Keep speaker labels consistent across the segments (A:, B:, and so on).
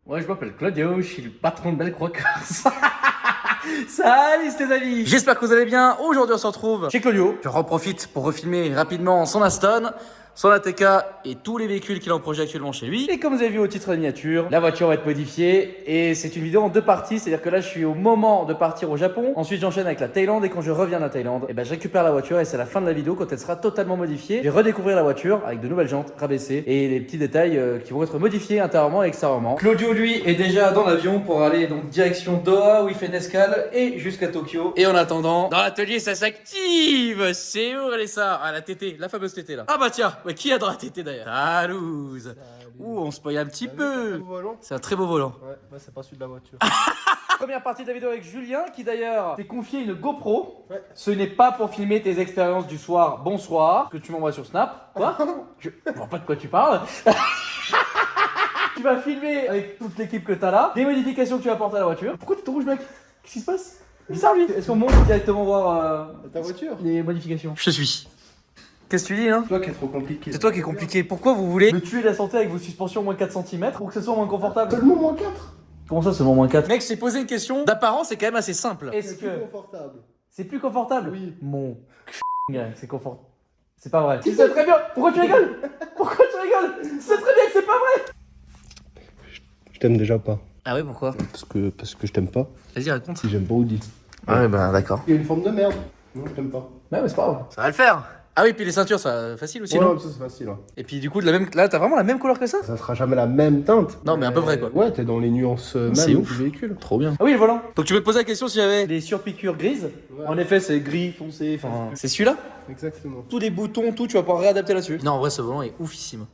A: Moi, je m'appelle Claudio, je suis le patron de Belle Croqueurs. Salut, les amis. J'espère que vous allez bien. Aujourd'hui, on se retrouve chez Claudio. Je reprofite pour refilmer rapidement son Aston, son ATK et tous les véhicules qu'il a en projet actuellement chez lui. Et comme vous avez vu au titre de miniature, la voiture va être modifiée et c'est une vidéo en deux parties. C'est-à-dire que là, je suis au moment de partir au Japon. Ensuite, j'enchaîne avec la Thaïlande et quand je reviens de la Thaïlande, je récupère la voiture et c'est la fin de la vidéo quand elle sera totalement modifiée. Je vais redécouvrir la voiture avec de nouvelles jantes rabaissées et les petits détails qui vont être modifiés intérieurement et extérieurement. Claudio, lui, est déjà dans l'avion pour aller donc direction Doha où il fait une escale et jusqu'à Tokyo. Et en attendant, dans l'atelier, ça s'active. C'est où elle est ça? Ah, la TT, la fameuse TT là. Ah bah tiens, ouais, qui a dans la TT d'ailleurs? Talouse. Ouh, on spoil un petit peu. C'est un très beau volant.
B: Ouais, c'est pas celui de la voiture.
A: Première partie de la vidéo avec Julien qui d'ailleurs t'est confié une GoPro. Ouais. Ce n'est pas pour filmer tes expériences du soir. Bonsoir. Que tu m'envoies sur Snap. Quoi? Je vois pas de quoi tu parles. Tu vas filmer avec toute l'équipe que t'as là. Des modifications que tu vas apporter à la voiture. Pourquoi t'es tout rouge, mec? Qu'est-ce qui se passe? Bizarre lui. Est-ce qu'on monte directement voir
B: ta voiture?
A: Les modifications? Je te suis. Qu'est-ce que tu dis hein?
B: C'est toi qui est trop compliqué.
A: C'est toi qui est compliqué. Pourquoi vous voulez me tuer la santé avec vos suspensions moins 4 cm pour que ce soit moins confortable?
B: Seulement moins 4.
A: Comment ça seulement moins 4? Mec, je t'ai posé une question. D'apparence, c'est quand même assez simple.
B: Est-ce que... plus confortable?
A: C'est plus confortable?
B: Oui.
A: Mon c'est confortable. C'est pas vrai. Tu sais très bien. Pourquoi tu rigoles? Pourquoi tu rigoles? Tu sais très bien que c'est pas vrai.
B: Je t'aime déjà pas.
A: Ah ouais, pourquoi?
B: Parce que je t'aime pas.
A: Vas-y, raconte.
B: Si j'aime pas Audi.
A: Ah ouais, bah d'accord.
B: Il y a une forme de merde. Non, je t'aime pas.
A: Ouais, mais c'est pas grave. Ça va le faire. Ah oui, puis les ceintures, ça facile aussi, non?
B: Ouais, ça c'est facile. Hein.
A: Et puis du coup, de la même... là, t'as vraiment la même couleur que ça?
B: Ça sera jamais la même teinte.
A: Non, mais à peu près quoi.
B: Ouais, t'es dans les nuances
A: C'est
B: même
A: ouf.
B: du véhicule.
A: Trop bien. Ah oui, le volant. Donc tu me posais la question s'il y avait des surpiqûres grises. Ouais. En effet, c'est gris foncé. Enfin, c'est celui-là?
B: Exactement.
A: Tous les boutons, tout, tu vas pouvoir réadapter là-dessus. Non, en vrai, ce volant est oufissime.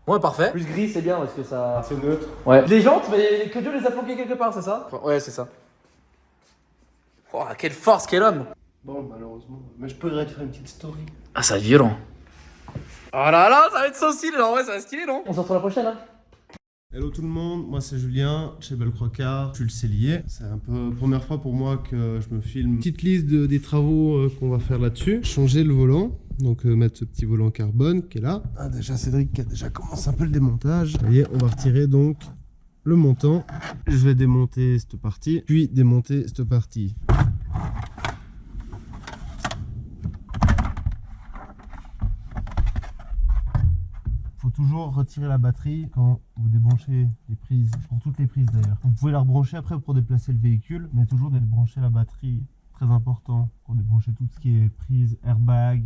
A: Ouais, parfait. Plus gris, c'est bien parce que ça.
B: C'est neutre.
A: Ouais. Les jantes, mais que Dieu les a planquées quelque part, c'est ça? Ouais, c'est ça. Oh, quelle force, quel homme!
B: Bon, malheureusement. Mais je pourrais te faire une petite story.
A: Ah, ça va être violent. Oh là là, ça va être so stylé, en vrai, ça va être stylé, non? On se retrouve la prochaine, hein?
B: Hello tout le monde, moi c'est Julien, chez Belle Croqueurs, je suis le cellier. C'est un peu la première fois pour moi que je me filme. Petite liste des travaux qu'on va faire là-dessus. Changer le volant, donc mettre ce petit volant carbone qui est là. Ah déjà Cédric qui a déjà commencé un peu le démontage. Vous voyez, on va retirer donc le montant. Je vais démonter cette partie, puis démonter cette partie. Faut toujours retirer la batterie quand vous débranchez les prises, pour toutes les prises d'ailleurs. Vous pouvez la rebrancher après pour déplacer le véhicule, mais toujours débrancher la batterie, très important pour débrancher tout ce qui est prise, airbag,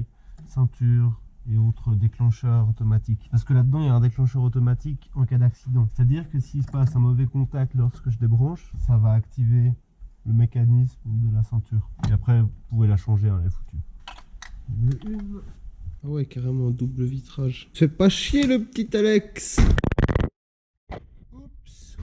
B: ceinture et autres déclencheurs automatiques. Parce que là-dedans il y a un déclencheur automatique en cas d'accident. C'est-à-dire que s'il se passe un mauvais contact lorsque je débranche, ça va activer le mécanisme de la ceinture. Et après vous pouvez la changer, hein, elle est foutue. Ah ouais, carrément un double vitrage. Fais pas chier le petit Alex. Oups.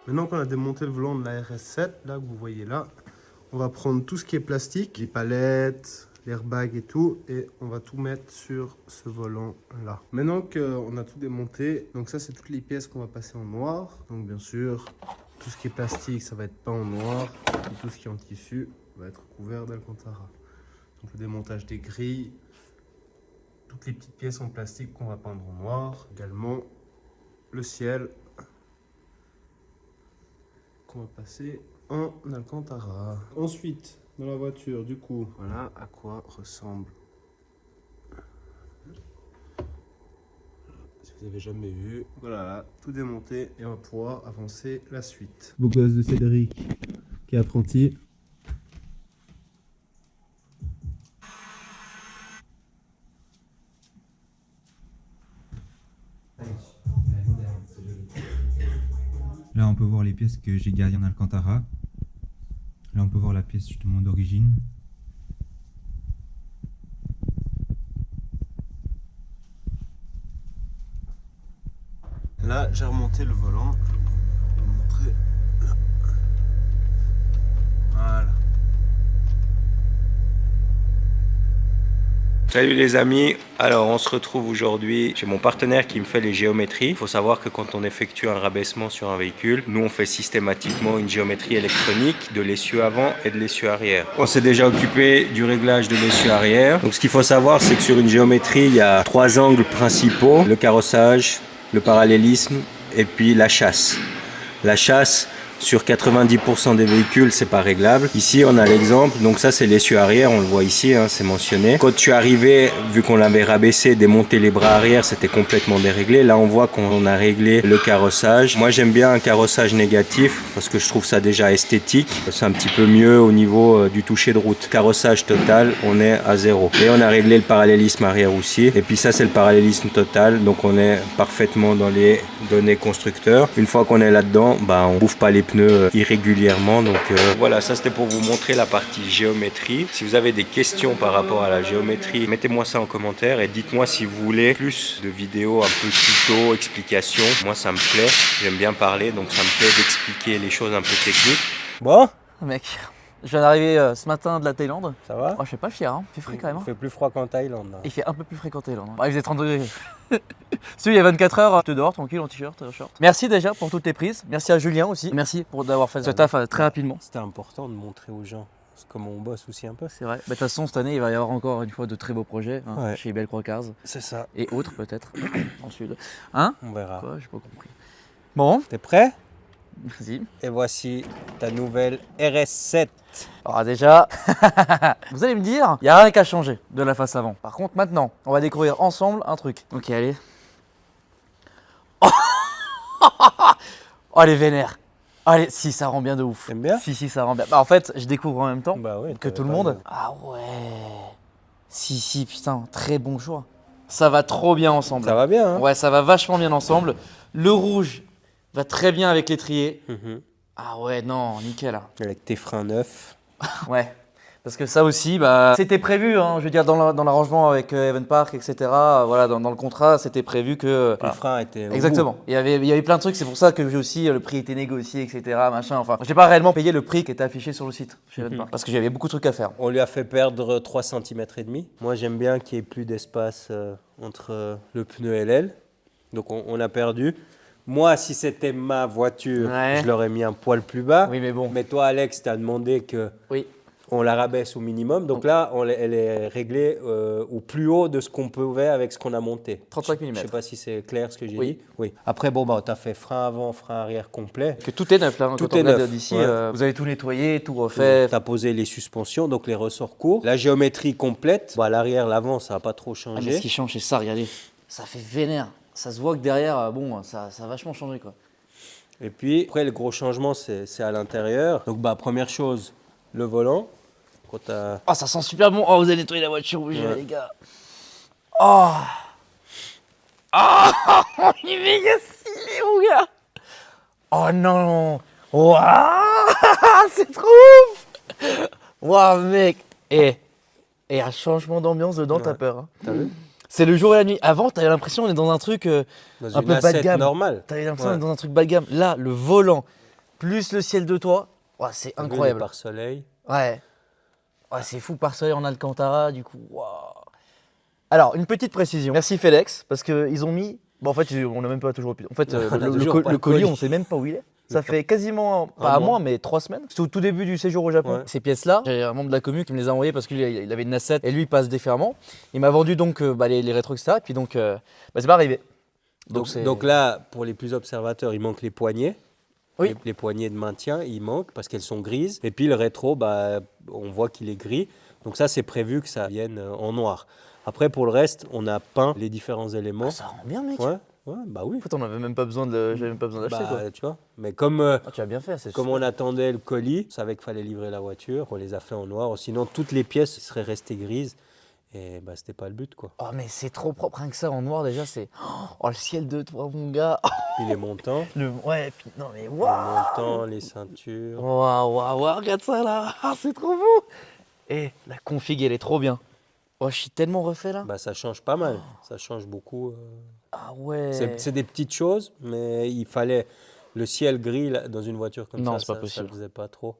B: Maintenant qu'on a démonté le volant de la RS7, là que vous voyez là, on va prendre tout ce qui est plastique, les palettes, l'airbag et tout, et on va tout mettre sur ce volant là. Maintenant qu'on a tout démonté, donc ça c'est toutes les pièces qu'on va passer en noir. Donc bien sûr, tout ce qui est plastique ça va être peint en noir, et tout ce qui est en tissu va être couvert d'Alcantara. Donc le démontage des grilles, toutes les petites pièces en plastique qu'on va peindre en noir, également le ciel qu'on va passer en Alcantara. Ensuite, dans la voiture. Du coup, voilà à quoi ressemble. Si vous n'avez jamais vu, voilà, tout démonté et on va pouvoir avancer la suite. Beau gosse de Cédric qui est apprenti.
C: Là, on peut voir les pièces que j'ai gardées en Alcantara. Là, on peut voir la pièce justement d'origine.
B: Là, j'ai remonté le volant. Je vais vous montrer. Là. Voilà.
D: Salut les amis, alors on se retrouve aujourd'hui chez mon partenaire qui me fait les géométries. Il faut savoir que quand on effectue un rabaissement sur un véhicule, nous on fait systématiquement une géométrie électronique de l'essieu avant et de l'essieu arrière. On s'est déjà occupé du réglage de l'essieu arrière. Donc ce qu'il faut savoir, c'est que sur une géométrie, il y a 3 angles principaux: le carrossage, le parallélisme et puis la chasse. La chasse, sur 90% des véhicules, c'est pas réglable. Ici, on a l'exemple. Donc ça, c'est l'essieu arrière. On le voit ici, hein, c'est mentionné. Quand tu arrivais, vu qu'on l'avait rabaissé, démonté les bras arrière, c'était complètement déréglé. Là, on voit qu'on a réglé le carrossage. Moi, j'aime bien un carrossage négatif parce que je trouve ça déjà esthétique. C'est un petit peu mieux au niveau du toucher de route. Carrossage total, on est à 0. Et on a réglé le parallélisme arrière aussi. Et puis ça, c'est le parallélisme total. Donc on est parfaitement dans les données constructeurs. Une fois qu'on est là-dedans, bah, on bouffe pas les pneus irrégulièrement. Donc voilà, ça c'était pour vous montrer la partie géométrie. Si vous avez des questions par rapport à la géométrie, mettez-moi ça en commentaire et dites-moi si vous voulez plus de vidéos un peu tuto, explications. Moi ça me plaît, j'aime bien parler, donc ça me plaît d'expliquer les choses un peu techniques. Bon
A: Mec, je viens d'arriver ce matin de la Thaïlande.
D: Ça va?
A: Oh, je suis pas fier, hein. Il fait frais quand même.
D: Il fait plus froid qu'en Thaïlande.
A: Il fait un peu plus frais qu'en Thaïlande. Bah, il faisait 30 degrés. Si, il y a 24 heures, tu dehors tranquille en t-shirt, short. Merci déjà pour toutes les prises. Merci à Julien aussi. Merci pour d'avoir fait ce taf très rapidement.
D: C'était important de montrer aux gens comment on bosse aussi un peu.
A: C'est vrai. De toute façon, cette année, il va y avoir encore une fois de très beaux projets hein,
D: Ouais.
A: chez Bellecroix Cars
D: C'est ça.
A: et autres peut-être dans le sud. Hein?
D: On verra.
A: Quoi? J'ai pas compris. Bon,
D: T'es prêt?
A: vas-y.
D: Et voici ta nouvelle RS7.
A: Alors déjà, vous allez me dire, il n'y a rien qu'à changer de la face avant. Par contre, maintenant, on va découvrir ensemble un truc. Ok, allez. Oh, elle est vénère. Allez, si, ça rend bien de ouf.
D: T'aimes bien?
A: Si, ça rend bien. Bah, en fait, je découvre en même temps
D: Bah ouais,
A: que tout le monde. Ah ouais. Si, putain, très bon choix. Ça va trop bien ensemble.
D: Ça va bien, hein?
A: Ouais, ça va vachement bien ensemble. Le rouge va très bien avec l'étrier. Ah ouais, non, nickel.
D: Avec tes freins neufs.
A: Ouais. Parce que ça aussi, bah, c'était prévu, hein, je veux dire, dans l'arrangement avec Evan Park, etc. Voilà, dans le contrat, c'était prévu que.
D: Les
A: Voilà.
D: freins étaient.
A: Exactement. Il y avait plein de trucs, c'est pour ça que j'ai aussi le prix était négocié, etc. Machin. Enfin, j'ai pas réellement payé le prix qui était affiché sur le site chez Evan Park parce que j'avais beaucoup de trucs à faire.
D: On lui a fait perdre 3 cm et demi. Moi, j'aime bien qu'il n'y ait plus d'espace entre le pneu et l'aile. Donc, on a perdu. Moi, si c'était ma voiture,
A: Ouais.
D: je l'aurais mis un poil plus bas.
A: Oui, mais bon.
D: Mais toi, Alex, tu as demandé que.
A: Oui.
D: On la rabaisse au minimum. Donc là, elle est réglée au plus haut de ce qu'on pouvait avec ce qu'on a monté.
A: 35 mm.
D: Je ne sais pas si c'est clair ce que j'ai
A: Oui.
D: dit. Oui. Après, bon, bah, tu as fait frein avant, frein arrière complet.
A: Que tout est neuf là.
D: Tout
A: quand on
D: est
A: regarde
D: neuf,
A: d'ici.
D: ouais.
A: Vous avez tout nettoyé, tout refait.
D: Tu as posé les suspensions, donc les ressorts courts. La géométrie complète. Bon, à l'arrière, l'avant, ça n'a pas trop
A: Ah, mais
D: changé.
A: ce qui change, c'est ça, regardez. Ça fait vénère. Ça se voit que derrière, bon, ça a vachement changé quoi.
D: Et puis, après, le gros changement, c'est à l'intérieur. Donc, bah, première chose, le volant. Quand t'as-
A: Oh, ça sent super bon. Oh, vous allez nettoyer la voiture rouge,
D: Ouais.
A: les gars. Oh. Oh, il est méga stylé, mon gars. Oh non. Waouh, c'est trop ouf. Waouh, mec. Et un changement d'ambiance dedans, t'as
D: Ouais.
A: peur. Hein.
D: T'as vu?
A: C'est le jour et la nuit. Avant, t'avais l'impression qu'on est dans un truc
D: Dans
A: un
D: une
A: peu bas de
D: A7
A: gamme.
D: normale.
A: T'avais l'impression
D: Ouais.
A: d'être dans un truc bas de gamme. Là, le volant, plus le ciel de toit, ouais, c'est
D: T'as vu,
A: incroyable.
D: les pare-soleil.
A: Ouais. Ouais, c'est fou, par soleil en Alcantara, du coup. Waouh. Alors, une petite précision. Merci FedEx, parce qu'ils ont mis. Bon, en fait, on n'a même pas toujours. En fait,
D: On a
A: le
D: toujours pas
A: le
D: le
A: colis,
D: colis.
A: on sait même pas où il est. Ça fait quasiment, pas
D: Un
A: un
D: mois.
A: mois, mais 3 semaines. C'était au tout début du séjour au Japon.
D: Ouais.
A: Ces pièces-là, j'ai un membre de la commu qui me les a envoyées parce qu'il avait une A7 et lui, il passe déferment. Il m'a vendu donc les rétros, etc. Et puis donc, c'est pas arrivé.
D: Donc là, pour les plus observateurs, il manque les poignées.
A: Oui.
D: Les poignées de maintien, il manque parce qu'elles sont grises. Et puis le rétro, bah, on voit qu'il est gris. Donc ça, c'est prévu que ça vienne en noir. Après, pour le reste, on a peint les différents éléments.
A: Ah, ça rend bien, mec.
D: Ouais, bah oui.
A: En fait, on n'avait même pas besoin de, j'avais même pas besoin d'acheter, quoi.
D: Bah, tu vois. Mais comme,
A: Ah, tu as bien fait, c'est
D: comme
A: super.
D: on attendait le colis, on savait qu'il fallait livrer la voiture, on les a fait en noir. Sinon, toutes les pièces seraient restées grises. Et bah, c'était pas le but, quoi.
A: Oh, mais c'est trop propre, rien que ça en noir déjà, c'est. Oh, le ciel de toi, mon gars.
D: Puis les montants.
A: Ouais, puis non, mais
D: Les
A: waouh.
D: montants, les ceintures.
A: Waouh, regarde ça là. Ah, c'est trop beau. Et la config, elle est trop bien. Oh, je suis tellement refait là.
D: Bah, ça change pas mal. Ça change beaucoup.
A: Ah ouais.
D: C'est des petites choses, mais il fallait le ciel gris là, dans une voiture comme
A: Non,
D: ça.
A: c'est pas
D: Ça
A: possible.
D: faisait pas trop.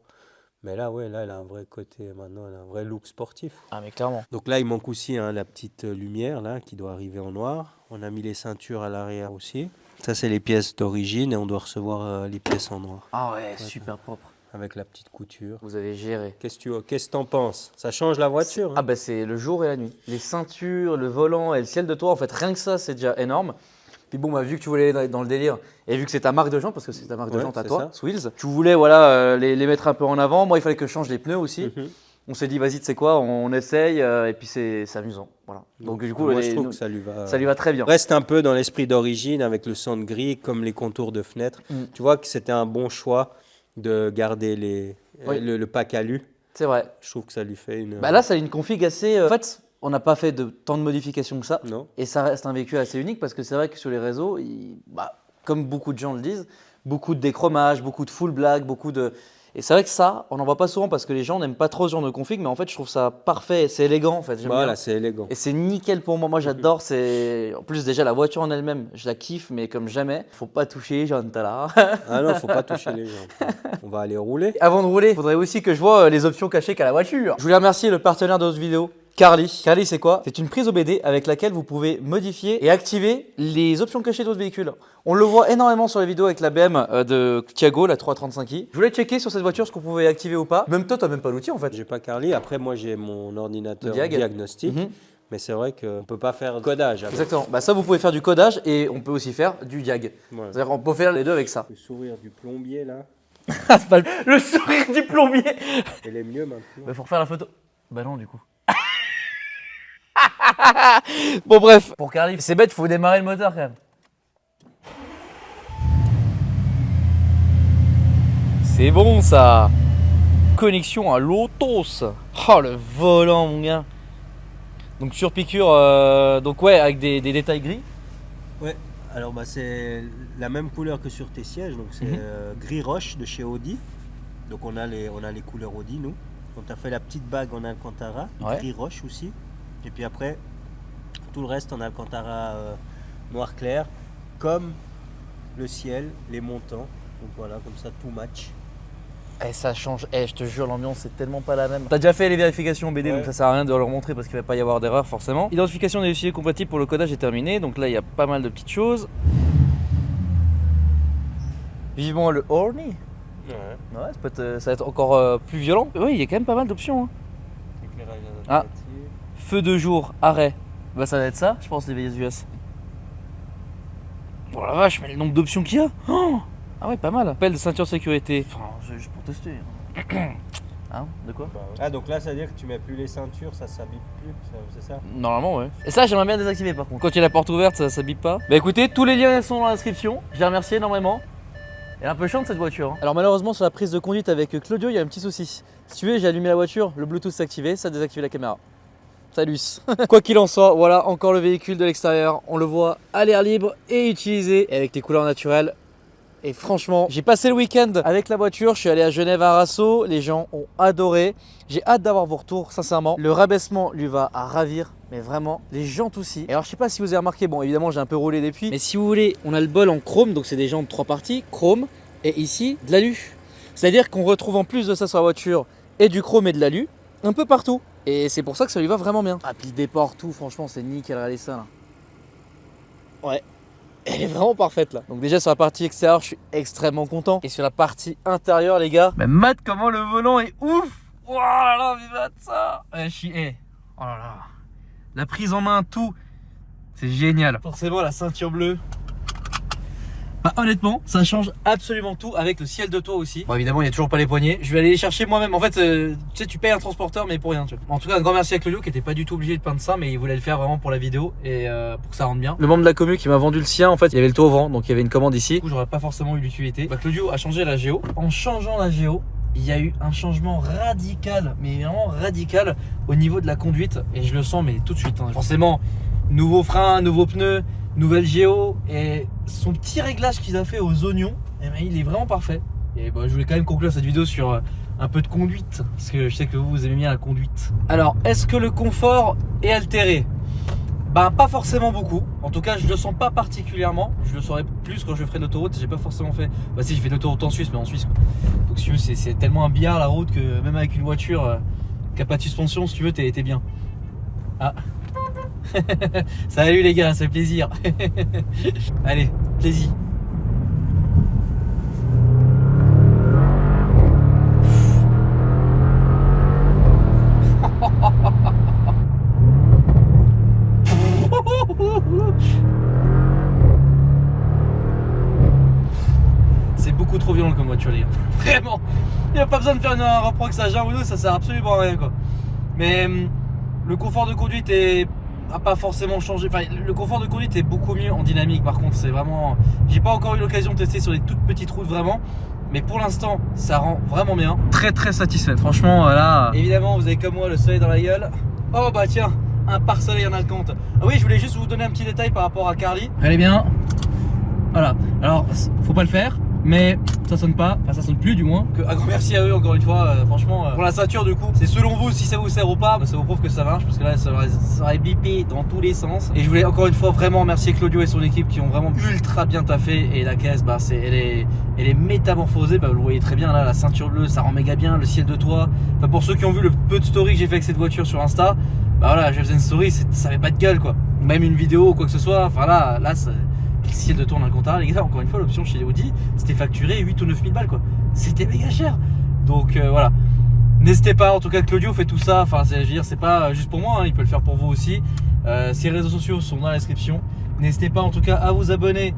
D: Mais là, ouais, là, elle a un vrai côté maintenant, elle a un vrai look sportif.
A: Ah, mais clairement.
D: Donc là, il manque aussi la petite lumière là qui doit arriver en noir. On a mis les ceintures à l'arrière aussi. Ça, c'est les pièces d'origine et on doit recevoir les pièces en noir
A: Ah ouais, super propre.
D: avec la petite couture.
A: Vous avez géré.
D: Qu'est-ce que t'en penses? Ça change la voiture, hein?
A: Ah bah c'est le jour et la nuit. Les ceintures, le volant et le ciel de toit, en fait, rien que ça, c'est déjà énorme. Puis bon, bah, vu que tu voulais aller dans le délire, et vu que c'est ta marque de jantes, parce que c'est ta marque de
D: Ouais,
A: jantes à
D: c'est
A: toi,
D: ça.
A: Swills, tu voulais voilà, les mettre un peu en avant. Moi, il fallait que je change les pneus aussi.
D: Mhm.
A: On s'est dit, vas-y, tu sais quoi, on essaye, et puis c'est amusant. Voilà. Donc du coup,
D: Moi, je trouve que ça lui va.
A: ça lui va très bien.
D: Reste un peu dans l'esprit d'origine avec le centre gris, comme les contours de fenêtres.
A: Mm.
D: Tu vois que c'était un bon choix de garder
A: Oui.
D: le pack alu.
A: C'est vrai.
D: Je trouve que ça lui fait une.
A: Bah là, ça a une config assez. En fait, on n'a pas fait de tant de modifications que ça.
D: Non.
A: Et ça reste un véhicule assez unique parce que c'est vrai que sur les réseaux, comme beaucoup de gens le disent, beaucoup de déchromage, beaucoup de full black, beaucoup de. Et c'est vrai que ça, on n'en voit pas souvent parce que les gens n'aiment pas trop ce genre de config, mais en fait, je trouve ça parfait. C'est élégant en fait. J'aime
D: Voilà,
A: bien.
D: c'est élégant.
A: Et c'est nickel pour moi. Moi, j'adore. En plus, déjà, la voiture en elle-même, je la kiffe, mais comme jamais. Faut pas toucher, Jean là.
D: Ah non, faut pas toucher les gens. On va aller rouler.
A: Avant de rouler, il faudrait aussi que je vois les options cachées qu'a la voiture. Je voulais remercier le partenaire de notre vidéo, Carly. Carly, c'est quoi? C'est une prise OBD avec laquelle vous pouvez modifier et activer les options cachées de votre véhicule. On le voit énormément sur les vidéos avec la BM de Thiago, la 335i. Je voulais checker sur cette voiture ce qu'on pouvait activer ou pas. Même toi, t'as même pas l'outil en fait.
D: J'ai pas Carly. Après, moi, j'ai mon ordinateur
A: Diag.
D: diagnostic.
A: Mhm.
D: Mais c'est vrai qu'on peut pas faire de codage avec.
A: Exactement. Bah ça, vous pouvez faire du codage et on peut aussi faire du diag.
D: Voilà.
A: C'est-à-dire qu'on peut faire les deux avec ça.
D: Le sourire du plombier, là,
A: C'est pas le sourire du plombier.
D: elle est mieux maintenant.
A: Bah faut refaire la photo. Bah non du coup. Bon bref. Pour Carly, c'est bête, faut démarrer le moteur quand même. C'est bon ça. Connexion à l'autos. Oh le volant mon gars. Donc sur piqûre, donc ouais avec des détails gris.
D: Ouais, alors bah, c'est la même couleur que sur tes sièges, donc c'est gris roche de chez Audi. Donc on a les couleurs Audi, nous. On a fait la petite bague en Alcantara,
A: Ouais.
D: gris roche aussi. Et puis après, tout le reste en Alcantara noir clair, comme le ciel, les montants. Donc voilà, comme ça tout match.
A: Eh ça change, je te jure l'ambiance c'est tellement pas la même. T'as déjà fait les vérifications BD
D: Ouais.
A: donc ça sert à rien de leur montrer parce qu'il va pas y avoir d'erreur forcément. Identification des dossiers compatibles pour le codage est terminée, donc là il y a pas mal de petites choses. Vivement le Horny.
D: Ouais.
A: Ouais, ça va être encore plus violent. Oui, il y a quand même pas mal d'options. Hein.
D: Éclairage
A: Ah.
D: adaptatif.
A: Feu de jour, arrêt. Bah ça va être ça, je pense, les VS. Oh la vache, mais le nombre d'options qu'il y a. Oh ah ouais, pas mal. Appel de ceinture de sécurité. Enfin, c'est juste pour tester. Hein, de quoi?
D: Bah ouais. Ah donc là ça veut dire que tu mets plus les ceintures, ça bip plus, c'est ça?
A: Normalement, ouais. Et ça, j'aimerais bien désactiver par contre. Quand il y a la porte ouverte, ça bip pas. Bah écoutez, tous les liens sont dans la description. Je les remercie énormément. Elle est un peu chiante cette voiture. Hein. Alors malheureusement, sur la prise de conduite avec Claudio, il y a un petit souci. Si tu veux, j'ai allumé la voiture, le Bluetooth s'est activé, ça a désactivé la caméra. Salut. Quoi qu'il en soit, voilà encore le véhicule de l'extérieur. On le voit à l'air libre et utilisé et avec les couleurs naturelles. Et franchement, j'ai passé le week-end avec la voiture, je suis allé à Genève à Rasso, les gens ont adoré. J'ai hâte d'avoir vos retours, sincèrement. Le rabaissement lui va à ravir, mais vraiment, les jantes aussi. Et alors je sais pas si vous avez remarqué, bon évidemment j'ai un peu roulé depuis, mais si vous voulez, on a le bol en chrome, donc c'est des jantes 3 parties, chrome, et ici de l'alu. C'est-à-dire qu'on retrouve en plus de ça sur la voiture et du chrome et de l'alu, un peu partout. Et c'est pour ça que ça lui va vraiment bien. Ah puis le déport, tout, franchement c'est nickel, regardez ça là. Ouais. Elle est vraiment parfaite là. Donc déjà sur la partie extérieure, je suis extrêmement content. Et sur la partie intérieure, les gars, mais mate comment le volant est ouf. Oh là là, mais mate ça. Je suis, oh là là. La prise en main, tout, c'est génial. Forcément la ceinture bleue. Bah honnêtement, ça change absolument tout avec le ciel de toit aussi. Bon évidemment, il n'y a toujours pas les poignées. Je vais aller les chercher moi-même. En fait, tu sais, tu payes un transporteur mais pour rien, tu vois. En tout cas, un grand merci à Claudio qui était pas du tout obligé de peindre ça, mais il voulait le faire vraiment pour la vidéo et pour que ça rentre bien. Le membre de la commu qui m'a vendu le sien, en fait, il y avait le toit au vent, donc il y avait une commande ici. Du coup, j'aurais pas forcément eu l'utilité. Bah Claudio a changé la géo. En changeant la géo, il y a eu un changement radical, mais vraiment radical au niveau de la conduite et je le sens mais tout de suite. Hein. Forcément, nouveau frein, nouveaux pneus, nouvelle géo et son petit réglage qu'il a fait aux oignons, eh ben, il est vraiment parfait. Et bah, je voulais quand même conclure cette vidéo sur un peu de conduite parce que je sais que vous aimez bien la conduite. Alors, est-ce que le confort est altéré? Bah pas forcément beaucoup, en tout cas je le sens pas particulièrement, je le saurai plus quand je ferai l'autoroute, j'ai pas forcément fait, bah si j'ai fait l'autoroute en Suisse mais en Suisse quoi. Donc si tu veux c'est tellement un billard la route que même avec une voiture qui a pas de suspension si tu veux t'es bien. Ah salut les gars, ça fait plaisir. Allez, plaisir. C'est beaucoup trop violent comme voiture les gars. Vraiment. Il n'y a pas besoin de faire un reproche à Jean ou deux, ça sert absolument à rien quoi. Mais le confort de conduite a pas forcément changé. Enfin, le confort de conduite est beaucoup mieux en dynamique par contre. C'est vraiment. J'ai pas encore eu l'occasion de tester sur des toutes petites routes vraiment. Mais pour l'instant, ça rend vraiment bien. Très satisfait. Franchement, là. Évidemment, vous avez comme moi le soleil dans la gueule. Oh bah tiens, un pare-soleil en Alcante. Ah oui, je voulais juste vous donner un petit détail par rapport à Carly. Elle est bien. Voilà. Alors, faut pas le faire. Mais ça sonne pas, enfin ça sonne plus du moins. Un grand merci à eux encore une fois, franchement pour la ceinture du coup. C'est selon vous si ça vous sert ou pas, ça vous prouve que ça marche parce que là ça aurait bipé dans tous les sens. Et je voulais encore une fois vraiment remercier Claudio et son équipe qui ont vraiment ultra bien taffé. Et la caisse, bah elle est métamorphosée, bah vous le voyez très bien là, la ceinture bleue ça rend méga bien, le ciel de toit. Enfin pour ceux qui ont vu le peu de story que j'ai fait avec cette voiture sur Insta, bah voilà, je faisais une story, ça avait pas de gueule quoi. Même une vidéo ou quoi que ce soit, enfin là le ciel de tour dans le Alcantara, les gars, encore une fois, l'option chez Audi, c'était facturé 8 ou 9 000 balles, quoi. C'était méga cher. Donc voilà. N'hésitez pas, en tout cas, Claudio fait tout ça. Enfin, je veux dire, c'est pas juste pour moi, hein, il peut le faire pour vous aussi. Ses réseaux sociaux sont dans la description. N'hésitez pas, en tout cas, à vous abonner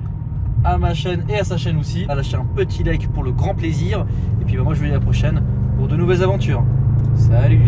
A: à ma chaîne et à sa chaîne aussi. À lâcher un petit like pour le grand plaisir. Et puis, bah, moi, je vous dis à la prochaine pour de nouvelles aventures. Salut.